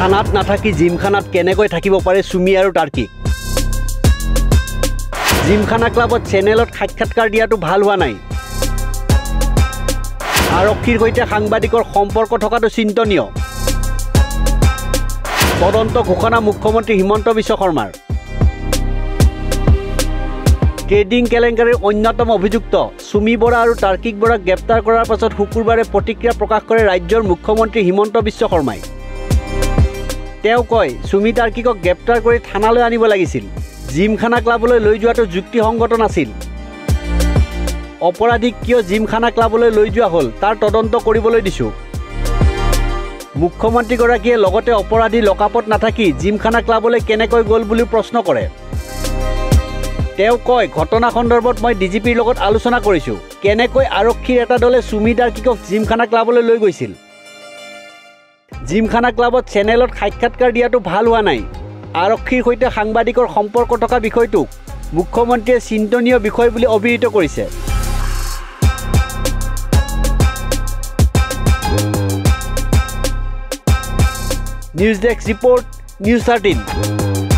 থানাত নাথাকি জিমখানাত কেনেকৈ থাকিব পাৰে সুমি আৰু টাৰ্কি জিমখানা ক্লাবত চেনেলত সাক্ষাৎকাৰ দিয়াটো ভাল হোৱা নাই আৰক্ষীৰ সৈতে সাংবাদিকৰ সম্পৰ্ক থকাটো চিন্তনীয় তদন্ত ঘোষণা মুখ্যমন্ত্ৰী হিমন্ত বিশ্ব শৰ্মাৰ ট্ৰেডিং কেলেংকাৰীৰ অন্যতম অভিযুক্ত সুমি বৰা আৰু টাৰ্কিক বৰাক গ্ৰেপ্তাৰ কৰাৰ পাছত শুকুৰবাৰে প্ৰতিক্ৰিয়া প্ৰকাশ কৰে ৰাজ্যৰ মুখ্যমন্ত্ৰী হিমন্ত বিশ্ব শৰ্মাই তেওঁ কয় সুমি টাৰ্কিকক গ্ৰেপ্তাৰ কৰি থানালৈ আনিব লাগিছিল জিমখানা ক্লাবলৈ লৈ যোৱাটো যুক্তিসংগত নাছিল অপৰাধীক কিয় জিমখানা ক্লাবলৈ লৈ যোৱা হ'ল তাৰ তদন্ত কৰিবলৈ দিছো মুখ্যমন্ত্ৰীগৰাকীয়ে লগতে অপৰাধী লকআপত নাথাকি জিমখানা ক্লাবলৈ কেনেকৈ গ'ল বুলি প্ৰশ্ন কৰে তেওঁ কয় ঘটনা সন্দৰ্ভত মই ডিজিপিৰ লগত আলোচনা কৰিছো কেনেকৈ আৰক্ষীৰ এটা দলে সুমি টাৰ্কিকক জিমখানা ক্লাবলৈ লৈ গৈছিল জিমখানা ক্লাবত চেনেলত সাক্ষাৎকাৰ দিয়াটো ভাল হোৱা নাই আৰক্ষীৰ সৈতে সাংবাদিকৰ সম্পৰ্ক থকা বিষয়টোক মুখ্যমন্ত্ৰীয়ে চিন্তনীয় বিষয় বুলি অভিহিত কৰিছে নিউজ ডেস্ক ৰিপৰ্ট নিউজ 13